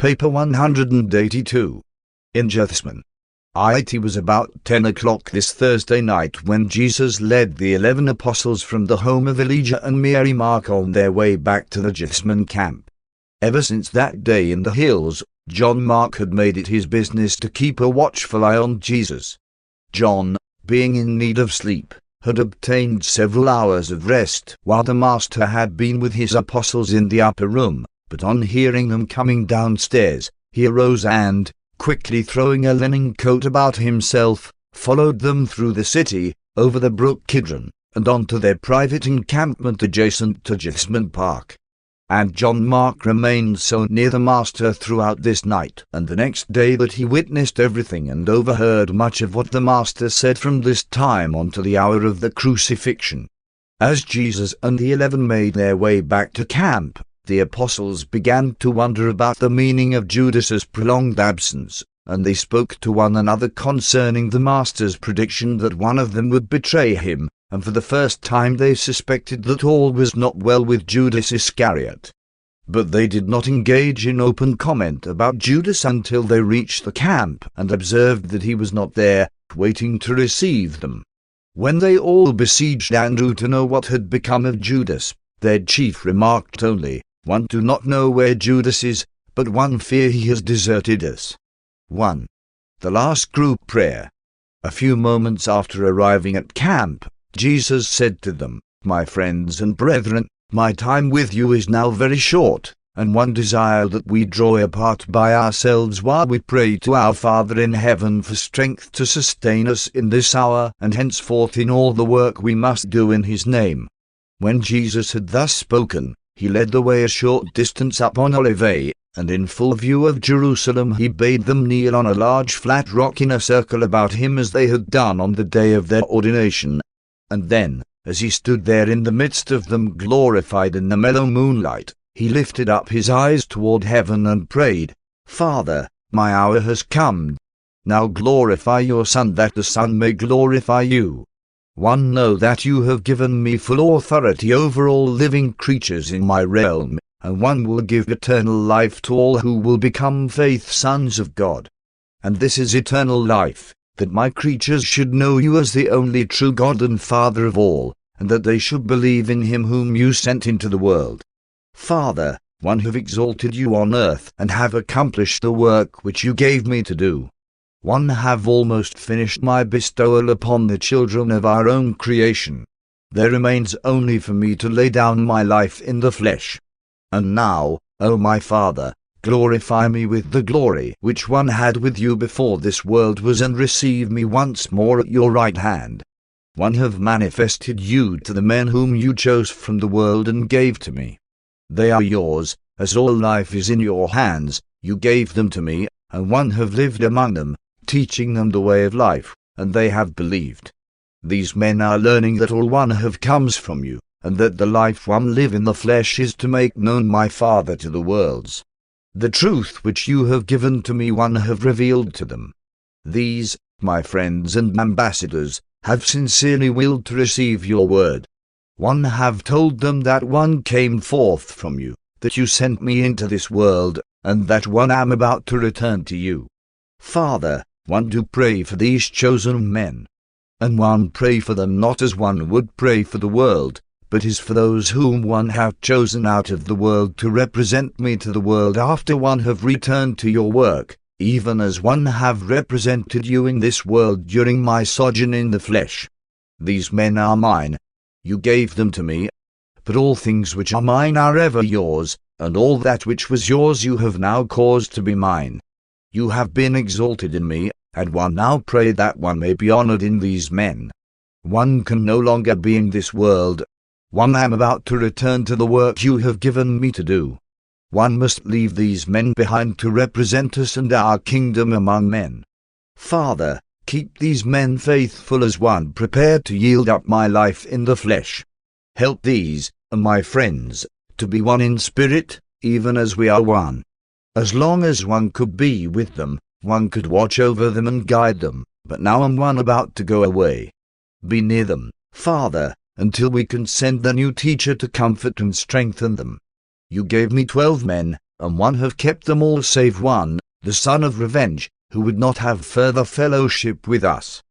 Paper 182. In Gethsemane. It was about 10 o'clock this Thursday night when Jesus led the 11 apostles from the home of Elijah and Mary Mark on their way back to the Gethsemane camp. Ever since that day in the hills, John Mark had made it his business to keep a watchful eye on Jesus. John, being in need of sleep, had obtained several hours of rest while the Master had been with his apostles in the upper room, but on hearing them coming downstairs, he arose and, quickly throwing a linen coat about himself, followed them through the city, over the brook Kidron, and on to their private encampment adjacent to Gethsemane Park. And John Mark remained so near the Master throughout this night and the next day that he witnessed everything and overheard much of what the Master said from this time on to the hour of the crucifixion. As Jesus and the 11 made their way back to camp, the apostles began to wonder about the meaning of Judas's prolonged absence, and they spoke to one another concerning the Master's prediction that one of them would betray him, and for the first time they suspected that all was not well with Judas Iscariot. But they did not engage in open comment about Judas until they reached the camp and observed that he was not there, waiting to receive them. When they all besieged Andrew to know what had become of Judas, their chief remarked only, "One do not know where Judas is, but one fear he has deserted us." 1. The last group prayer. A few moments after arriving at camp, Jesus said to them, "My friends and brethren, my time with you is now very short, and one desire that we draw apart by ourselves while we pray to our Father in heaven for strength to sustain us in this hour and henceforth in all the work we must do in his name." When Jesus had thus spoken, he led the way a short distance up on Olivet, and in full view of Jerusalem he bade them kneel on a large flat rock in a circle about him as they had done on the day of their ordination. And then, as he stood there in the midst of them glorified in the mellow moonlight, he lifted up his eyes toward heaven and prayed, "Father, my hour has come. Now glorify your Son that the Son may glorify you. One, know that you have given me full authority over all living creatures in my realm, and one will give eternal life to all who will become faith sons of God. And this is eternal life, that my creatures should know you as the only true God and Father of all, and that they should believe in him whom you sent into the world. Father, one have exalted you on earth and have accomplished the work which you gave me to do. One have almost finished my bestowal upon the children of our own creation. There remains only for me to lay down my life in the flesh. And now, O my Father, glorify me with the glory which one had with you before this world was, and receive me once more at your right hand. One have manifested you to the men whom you chose from the world and gave to me. They are yours, as all life is in your hands. You gave them to me, and one have lived among them, teaching them the way of life, and they have believed. These men are learning that all one have comes from you, and that the life one live in the flesh is to make known my Father to the worlds. The truth which you have given to me one have revealed to them. These, my friends and ambassadors, have sincerely willed to receive your word. One have told them that one came forth from you, that you sent me into this world, and that one am about to return to you. Father, one do pray for these chosen men. And one pray for them not as one would pray for the world, but is for those whom one have chosen out of the world to represent me to the world after one have returned to your work, even as one have represented you in this world during my sojourn in the flesh. These men are mine. You gave them to me. But all things which are mine are ever yours, and all that which was yours you have now caused to be mine. You have been exalted in me, and one now pray that one may be honored in these men. One can no longer be in this world. One am about to return to the work you have given me to do. One must leave these men behind to represent us and our kingdom among men. Father, keep these men faithful as one prepared to yield up my life in the flesh. Help these, my friends, to be one in spirit, even as we are one. As long as one could be with them, one could watch over them and guide them, but now am one about to go away. Be near them, Father, until we can send the new teacher to comfort and strengthen them. You gave me 12 men, and one have kept them all save one, the son of revenge, who would not have further fellowship with us.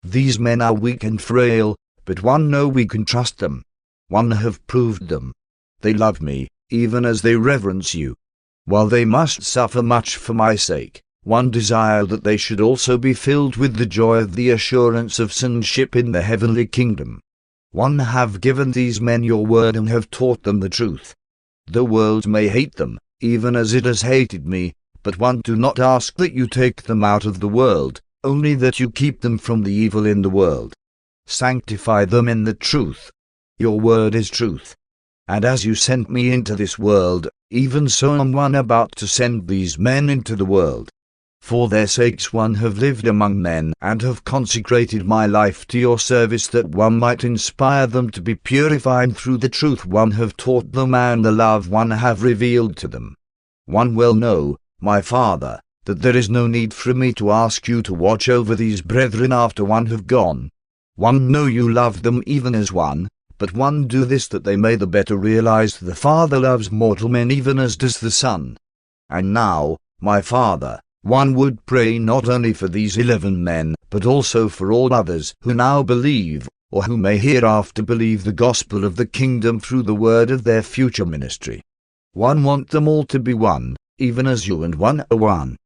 These men are weak and frail, but one know we can trust them. One have proved them. They love me, even as they reverence you. While they must suffer much for my sake, one desire that they should also be filled with the joy of the assurance of sonship in the heavenly kingdom. One have given these men your word and have taught them the truth. The world may hate them, even as it has hated me, but one do not ask that you take them out of the world, only that you keep them from the evil in the world. Sanctify them in the truth. Your word is truth. And as you sent me into this world, even so am one about to send these men into the world. For their sakes one have lived among men, and have consecrated my life to your service, that one might inspire them to be purified through the truth one have taught them and the love one have revealed to them. One well know, my Father, that there is no need for me to ask you to watch over these brethren after one have gone. One know you love them even as one, but one do this that they may the better realize the Father loves mortal men even as does the Son. And now, my Father, one would pray not only for these 11 men, but also for all others who now believe, or who may hereafter believe the gospel of the kingdom through the word of their future ministry. One want them all to be one, even as you and one are one.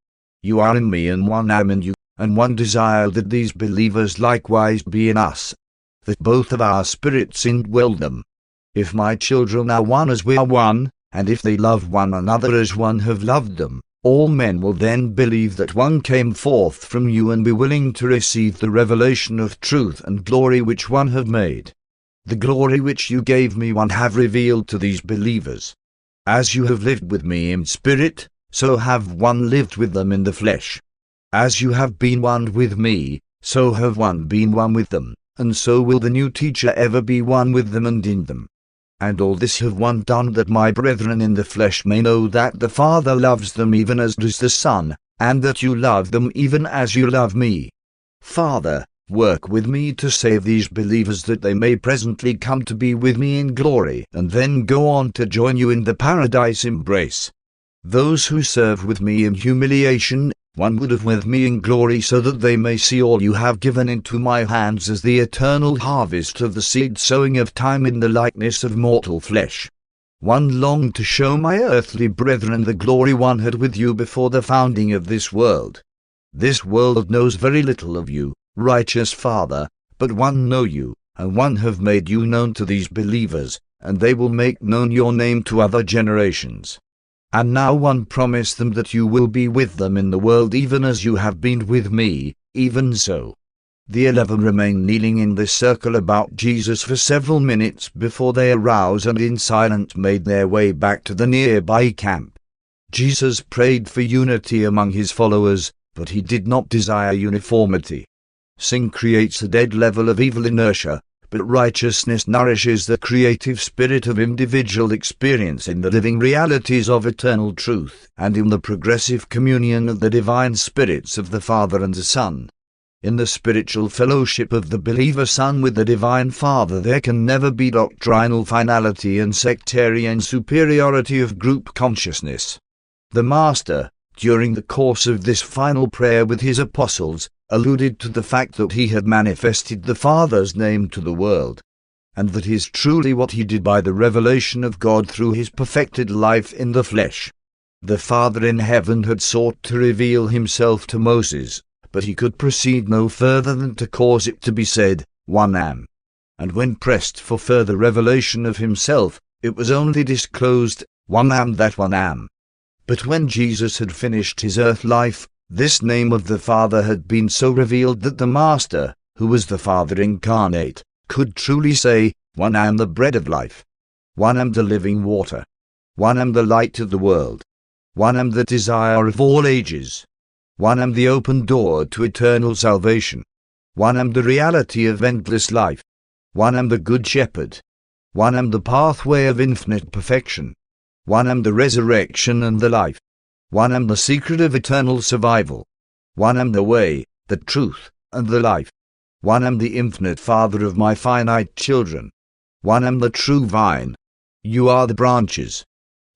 You are in me and one am in you, and one desire that these believers likewise be in us, that both of our spirits indwell them. If my children are one as we are one, and if they love one another as one have loved them, all men will then believe that one came forth from you and be willing to receive the revelation of truth and glory which one have made. The glory which you gave me one have revealed to these believers. As you have lived with me in spirit, so have one lived with them in the flesh. As you have been one with me, so have one been one with them, and so will the new teacher ever be one with them and in them. And all this have one done that my brethren in the flesh may know that the Father loves them even as does the Son, and that you love them even as you love me. Father, work with me to save these believers that they may presently come to be with me in glory, and then go on to join you in the paradise embrace. Those who serve with me in humiliation, one would have with me in glory, so that they may see all you have given into my hands as the eternal harvest of the seed sowing of time in the likeness of mortal flesh. One longed to show my earthly brethren the glory one had with you before the founding of this world. This world knows very little of you, righteous Father, but one know you, and one have made you known to these believers, and they will make known your name to other generations. And now one promise them that you will be with them in the world even as you have been with me, even so. The 11 remained kneeling in the circle about Jesus for several minutes before they arose and in silence made their way back to the nearby camp. Jesus prayed for unity among his followers, but he did not desire uniformity. Sin creates a dead level of evil inertia, but righteousness nourishes the creative spirit of individual experience in the living realities of eternal truth, and in the progressive communion of the divine spirits of the Father and the Son. In the spiritual fellowship of the believer Son with the divine Father there can never be doctrinal finality and sectarian superiority of group consciousness. The Master, during the course of this final prayer with his apostles, alluded to the fact that he had manifested the Father's name to the world, and that is truly what he did by the revelation of God through his perfected life in the flesh. The Father in heaven had sought to reveal himself to Moses, but he could proceed no further than to cause it to be said, "One am." And when pressed for further revelation of himself, it was only disclosed, "One am that one am." But when Jesus had finished his earth life, this name of the Father had been so revealed that the Master, who was the Father incarnate, could truly say, "One am the bread of life. One am the living water. One am the light of the world. One am the desire of all ages. One am the open door to eternal salvation. One am the reality of endless life. One am the good shepherd. One am the pathway of infinite perfection. One am the resurrection and the life. One am the secret of eternal survival. One am the way, the truth, and the life. One am the infinite Father of my finite children. One am the true vine. You are the branches.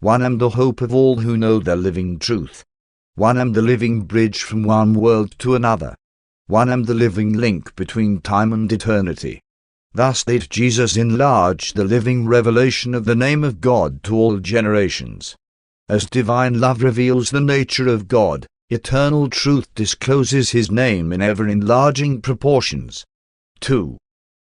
One am the hope of all who know the living truth. One am the living bridge from one world to another. One am the living link between time and eternity. Thus did Jesus enlarge the living revelation of the name of God to all generations. As divine love reveals the nature of God, eternal truth discloses his name in ever-enlarging proportions. 2.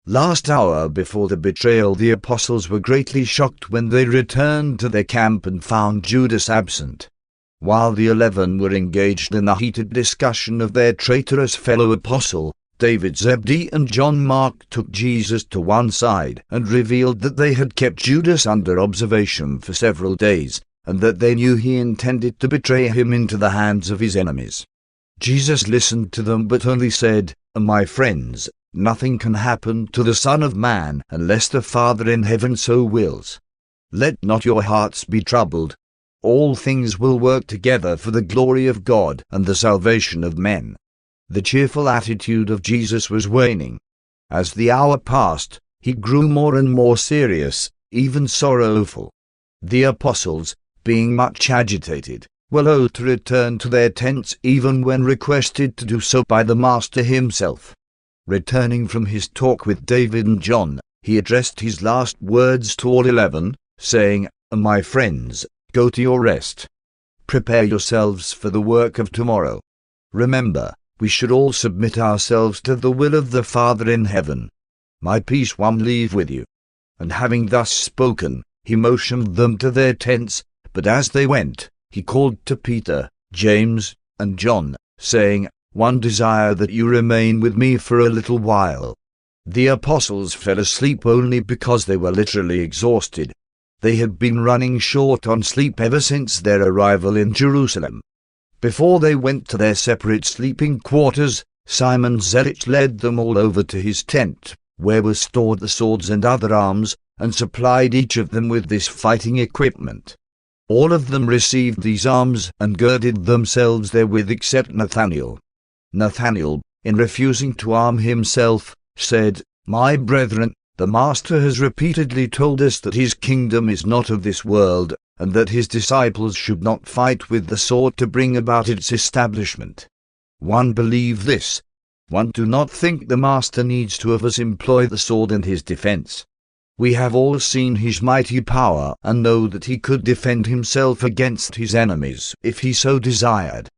Last hour before the betrayal, the apostles were greatly shocked when they returned to their camp and found Judas absent. While the 11 were engaged in a heated discussion of their traitorous fellow apostle, David, Zebedee and John Mark took Jesus to one side and revealed that they had kept Judas under observation for several days, and that they knew he intended to betray him into the hands of his enemies. Jesus listened to them but only said, "My friends, nothing can happen to the Son of Man unless the Father in heaven so wills. Let not your hearts be troubled. All things will work together for the glory of God and the salvation of men." The cheerful attitude of Jesus was waning. As the hour passed, he grew more and more serious, even sorrowful. The apostles, being much agitated, were loath to return to their tents even when requested to do so by the Master himself. Returning from his talk with David and John, he addressed his last words to all 11, saying, "My friends, go to your rest. Prepare yourselves for the work of tomorrow. Remember, we should all submit ourselves to the will of the Father in heaven. My peace I leave with you." And having thus spoken, he motioned them to their tents, but as they went, he called to Peter, James, and John, saying, "One desire that you remain with me for a little while." The apostles fell asleep only because they were literally exhausted. They had been running short on sleep ever since their arrival in Jerusalem. Before they went to their separate sleeping quarters, Simon Zealot led them all over to his tent, where were stored the swords and other arms, and supplied each of them with this fighting equipment. All of them received these arms and girded themselves therewith except Nathanael. Nathanael, in refusing to arm himself, said, "My brethren, the Master has repeatedly told us that his kingdom is not of this world, and that his disciples should not fight with the sword to bring about its establishment. One believe this. One do not think the Master needs to have us employ the sword in his defense. We have all seen his mighty power and know that he could defend himself against his enemies if he so desired.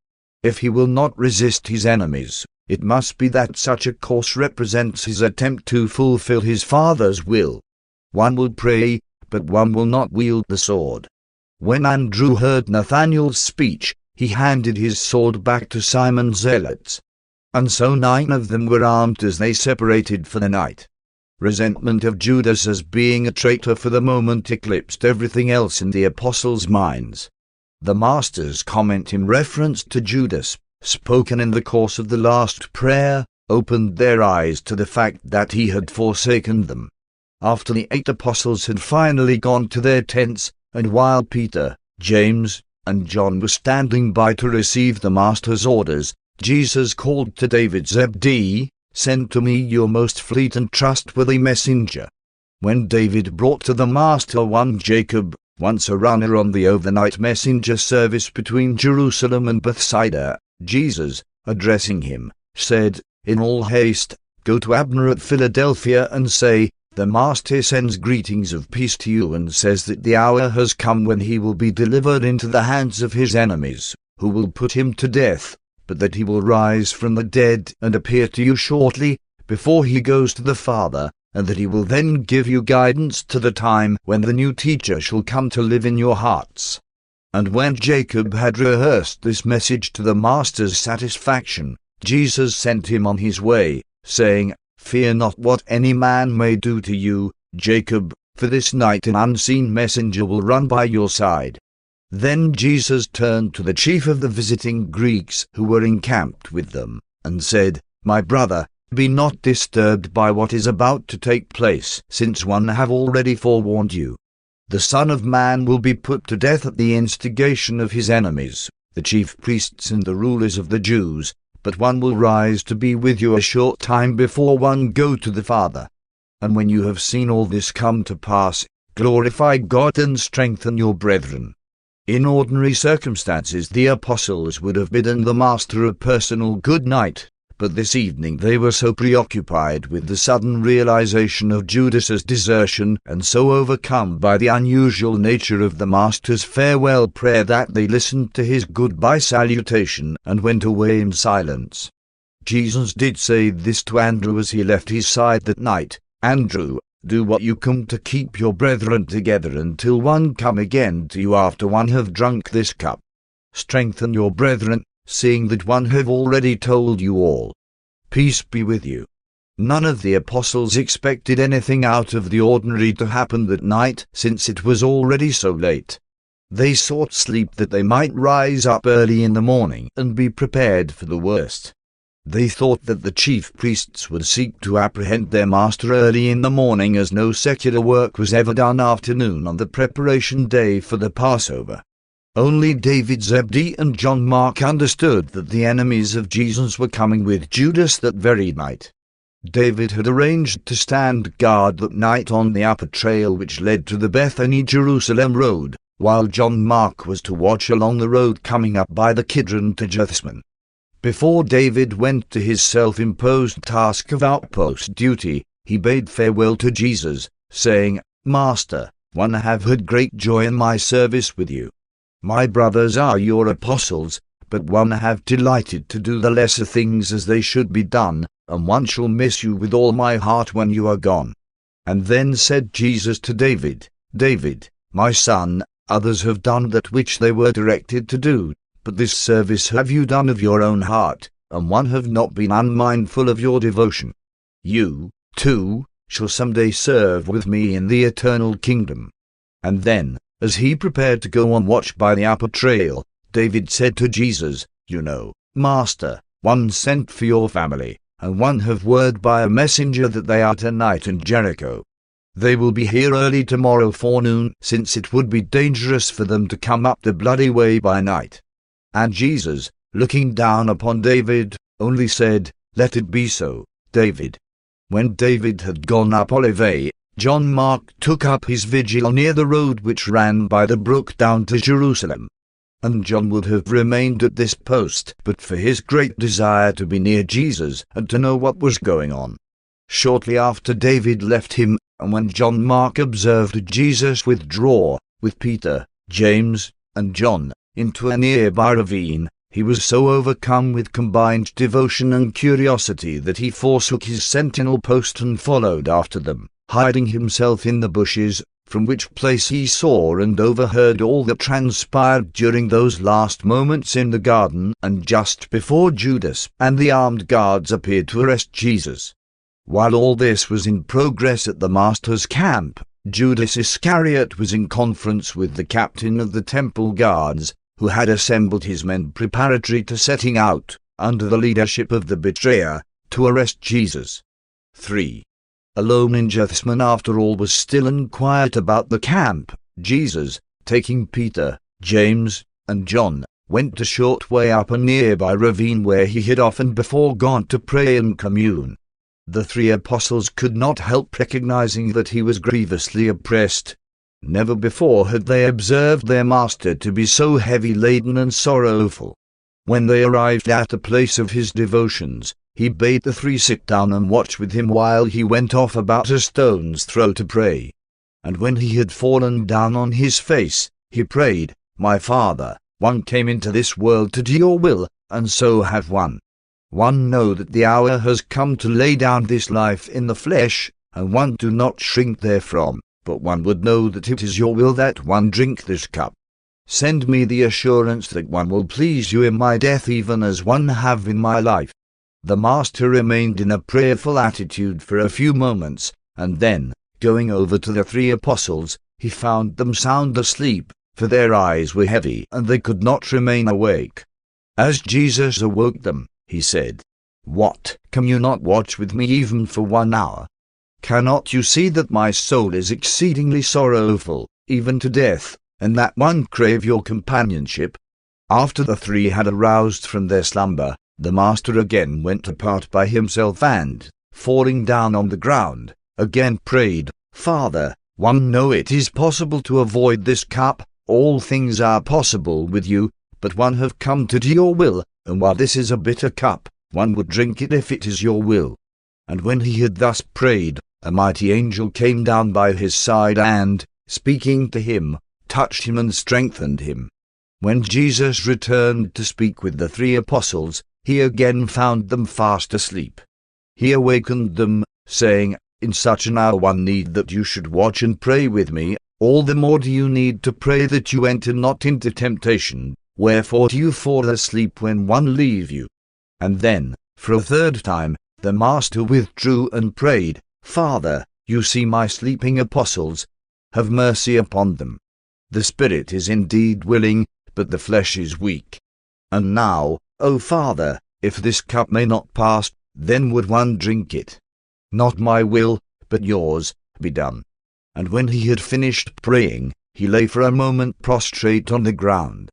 If he will not resist his enemies, it must be that such a course represents his attempt to fulfill his Father's will. One will pray, but one will not wield the sword." When Andrew heard Nathanael's speech, he handed his sword back to Simon Zealot. And so 9 of them were armed as they separated for the night. Resentment of Judas as being a traitor for the moment eclipsed everything else in the apostles' minds. The Master's comment in reference to Judas, spoken in the course of the last prayer, opened their eyes to the fact that he had forsaken them. After the 8 apostles had finally gone to their tents, and while Peter, James, and John were standing by to receive the Master's orders, Jesus called to David, Zebedee, "Send to me your most fleet and trustworthy messenger." When David brought to the Master one Jacob, once a runner on the overnight messenger service between Jerusalem and Bethsaida, Jesus, addressing him, said, "In all haste, go to Abner at Philadelphia and say, 'The Master sends greetings of peace to you and says that the hour has come when he will be delivered into the hands of his enemies, who will put him to death, but that he will rise from the dead and appear to you shortly, before he goes to the Father, and that he will then give you guidance to the time when the new teacher shall come to live in your hearts.'" And when Jacob had rehearsed this message to the Master's satisfaction, Jesus sent him on his way, saying, "Fear not what any man may do to you, Jacob, for this night an unseen messenger will run by your side." Then Jesus turned to the chief of the visiting Greeks who were encamped with them, and said, "My brother, be not disturbed by what is about to take place, since one have already forewarned you. The Son of Man will be put to death at the instigation of his enemies, the chief priests and the rulers of the Jews, but one will rise to be with you a short time before one go to the Father. And when you have seen all this come to pass, glorify God and strengthen your brethren." In ordinary circumstances the apostles would have bidden the Master a personal good night, but this evening they were so preoccupied with the sudden realization of Judas's desertion and so overcome by the unusual nature of the Master's farewell prayer that they listened to his goodbye salutation and went away in silence. Jesus did say this to Andrew as he left his side that night: "Andrew, do what you can to keep your brethren together until one come again to you after one have drunk this cup. Strengthen your brethren, seeing that one have already told you all. Peace be with you." None of the apostles expected anything out of the ordinary to happen that night, since it was already so late. They sought sleep that they might rise up early in the morning and be prepared for the worst. They thought that the chief priests would seek to apprehend their Master early in the morning, as no secular work was ever done afternoon on the preparation day for the Passover. Only David, Zebedee and John Mark understood that the enemies of Jesus were coming with Judas that very night. David had arranged to stand guard that night on the upper trail which led to the Bethany-Jerusalem road, while John Mark was to watch along the road coming up by the Kidron to Gethsemane. Before David went to his self-imposed task of outpost duty, he bade farewell to Jesus, saying, "Master, one have had great joy in my service with you. My brothers are your apostles, but one have delighted to do the lesser things as they should be done, and one shall miss you with all my heart when you are gone." And then said Jesus to David, "David, my son, others have done that which they were directed to do, but this service have you done of your own heart, and one have not been unmindful of your devotion. You, too, shall some day serve with me in the eternal kingdom." And then, as he prepared to go on watch by the upper trail, David said to Jesus, "You know, Master, one sent for your family, and one have word by a messenger that they are tonight in Jericho. They will be here early tomorrow forenoon, since it would be dangerous for them to come up the bloody way by night." And Jesus, looking down upon David, only said, "Let it be so, David." When David had gone up Olivet, John Mark took up his vigil near the road which ran by the brook down to Jerusalem. And John would have remained at this post but for his great desire to be near Jesus and to know what was going on. Shortly after David left him, and when John Mark observed Jesus withdraw, with Peter, James, and John, into a nearby ravine, he was so overcome with combined devotion and curiosity that he forsook his sentinel post and followed after them, hiding himself in the bushes, from which place he saw and overheard all that transpired during those last moments in the garden and just before Judas and the armed guards appeared to arrest Jesus. While all this was in progress at the Master's camp, Judas Iscariot was in conference with the captain of the temple guards, who had assembled his men preparatory to setting out, under the leadership of the betrayer, to arrest Jesus. 3. Alone in Gethsemane after all was still and quiet about the camp, Jesus, taking Peter, James, and John, went a short way up a nearby ravine where he had often before gone to pray and commune. The three apostles could not help recognizing that he was grievously oppressed. Never before had they observed their Master to be so heavy-laden and sorrowful. When they arrived at the place of his devotions, he bade the three sit down and watch with him while he went off about a stone's throw to pray. And when he had fallen down on his face, he prayed, "My Father, one came into this world to do your will, and so have one. One know that the hour has come to lay down this life in the flesh, and one do not shrink therefrom, but one would know that it is your will that one drink this cup. Send me the assurance that one will please you in my death even as one have in my life." The Master remained in a prayerful attitude for a few moments, and then, going over to the three apostles, he found them sound asleep, for their eyes were heavy and they could not remain awake. As Jesus awoke them, he said, "What, can you not watch with me even for 1 hour? Cannot you see that my soul is exceedingly sorrowful, even to death, and that one crave your companionship?" After the three had aroused from their slumber, the Master again went apart by himself and, falling down on the ground, again prayed, "Father, one know it is possible to avoid this cup, all things are possible with you, but one have come to do your will, and while this is a bitter cup, one would drink it if it is your will. And when he had thus prayed, a mighty angel came down by his side and, speaking to him, touched him and strengthened him. When Jesus returned to speak with the 3 apostles, he again found them fast asleep. He awakened them, saying, "In such an hour one need that you should watch and pray with me. All the more do you need to pray that you enter not into temptation. Wherefore do you fall asleep when one leave you?" And then, for a 3rd time, the Master withdrew and prayed, "Father, you see my sleeping apostles. Have mercy upon them. The spirit is indeed willing, but the flesh is weak. And now, O Father, if this cup may not pass, then would one drink it. Not my will, but yours, be done." And when he had finished praying, he lay for a moment prostrate on the ground.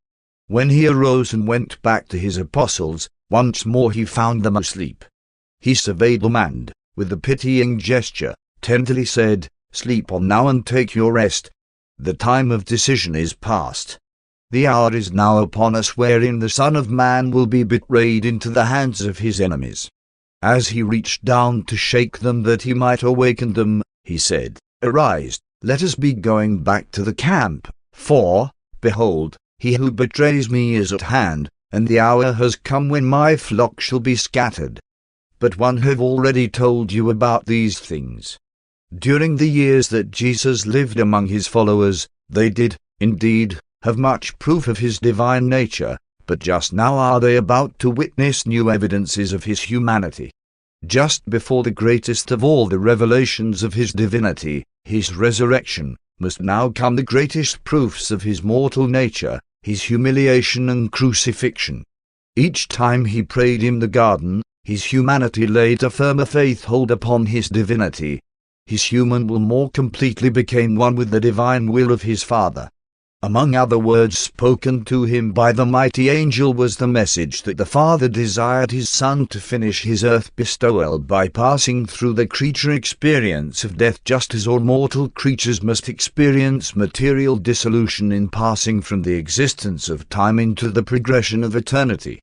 When he arose and went back to his apostles, once more he found them asleep. He surveyed them and, with a pitying gesture, tenderly said, "Sleep on now and take your rest. The time of decision is past. The hour is now upon us wherein the Son of Man will be betrayed into the hands of his enemies." As he reached down to shake them that he might awaken them, he said, "Arise, let us be going back to the camp, for, behold, he who betrays me is at hand, and the hour has come when my flock shall be scattered. But one have already told you about these things." During the years that Jesus lived among his followers, they did, indeed, have much proof of his divine nature, but just now are they about to witness new evidences of his humanity. Just before the greatest of all the revelations of his divinity, his resurrection, must now come the greatest proofs of his mortal nature, his humiliation and crucifixion. Each time he prayed in the garden, his humanity laid a firmer faith hold upon his divinity. His human will more completely became one with the divine will of his Father. Among other words spoken to him by the mighty angel was the message that the Father desired his Son to finish his earth bestowal by passing through the creature experience of death, just as all mortal creatures must experience material dissolution in passing from the existence of time into the progression of eternity.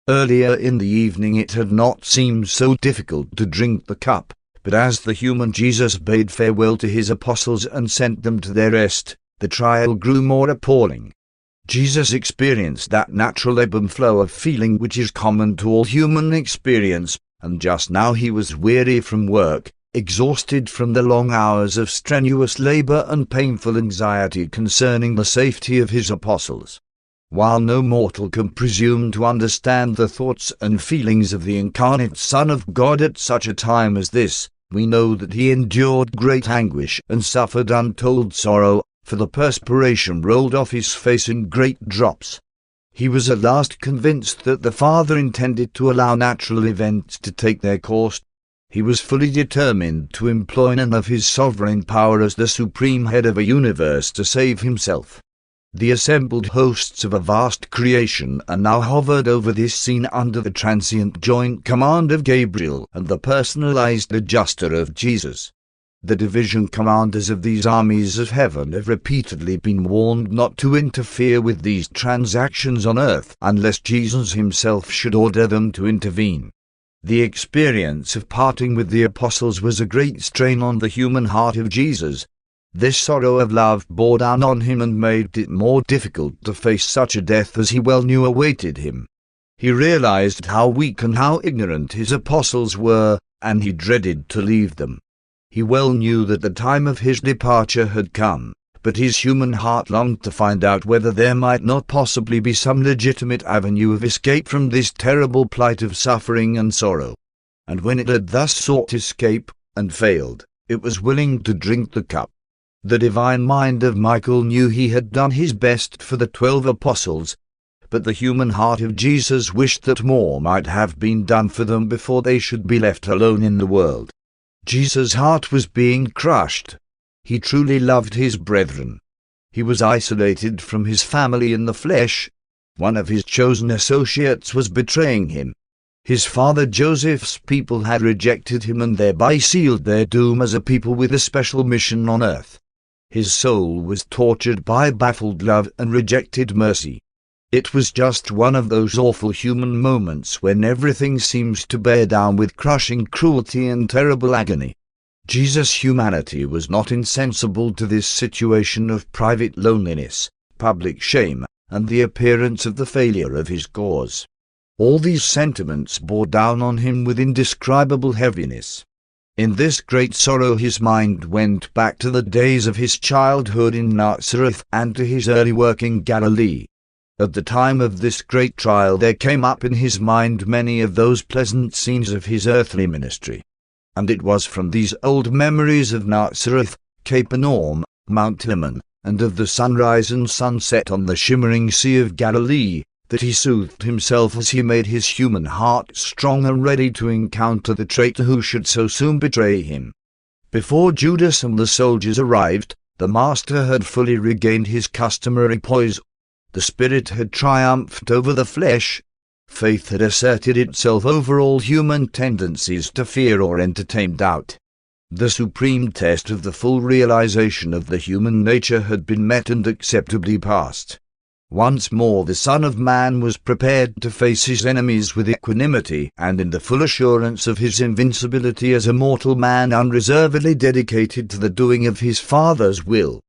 Earlier in the evening it had not seemed so difficult to drink the cup, but as the human Jesus bade farewell to his apostles and sent them to their rest, the trial grew more appalling. Jesus experienced that natural ebb and flow of feeling which is common to all human experience, and just now he was weary from work, exhausted from the long hours of strenuous labor and painful anxiety concerning the safety of his apostles. While no mortal can presume to understand the thoughts and feelings of the incarnate Son of God at such a time as this, we know that he endured great anguish and suffered untold sorrow, for the perspiration rolled off his face in great drops. He was at last convinced that the Father intended to allow natural events to take their course. He was fully determined to employ none of his sovereign power as the supreme head of a universe to save himself. The assembled hosts of a vast creation are now hovered over this scene under the transient joint command of Gabriel and the personalized adjuster of Jesus. The division commanders of these armies of heaven have repeatedly been warned not to interfere with these transactions on earth unless Jesus himself should order them to intervene. The experience of parting with the apostles was a great strain on the human heart of Jesus. This sorrow of love bore down on him and made it more difficult to face such a death as he well knew awaited him. He realized how weak and how ignorant his apostles were, and he dreaded to leave them. He well knew that the time of his departure had come, but his human heart longed to find out whether there might not possibly be some legitimate avenue of escape from this terrible plight of suffering and sorrow. And when it had thus sought escape, and failed, it was willing to drink the cup. The divine mind of Michael knew he had done his best for the 12 apostles, but the human heart of Jesus wished that more might have been done for them before they should be left alone in the world. Jesus' heart was being crushed. He truly loved his brethren. He was isolated from his family in the flesh. One of his chosen associates was betraying him. His father Joseph's people had rejected him and thereby sealed their doom as a people with a special mission on earth. His soul was tortured by baffled love and rejected mercy. It was just one of those awful human moments when everything seems to bear down with crushing cruelty and terrible agony. Jesus' humanity was not insensible to this situation of private loneliness, public shame, and the appearance of the failure of his cause. All these sentiments bore down on him with indescribable heaviness. In this great sorrow his mind went back to the days of his childhood in Nazareth and to his early work in Galilee. At the time of this great trial there came up in his mind many of those pleasant scenes of his earthly ministry. And it was from these old memories of Nazareth, Capernaum, Mount Hermon, and of the sunrise and sunset on the shimmering Sea of Galilee, that he soothed himself as he made his human heart strong and ready to encounter the traitor who should so soon betray him. Before Judas and the soldiers arrived, the Master had fully regained his customary poise. The Spirit had triumphed over the flesh. Faith had asserted itself over all human tendencies to fear or entertain doubt. The supreme test of the full realization of the human nature had been met and acceptably passed. Once more the Son of Man was prepared to face his enemies with equanimity and in the full assurance of his invincibility as a mortal man unreservedly dedicated to the doing of his Father's will.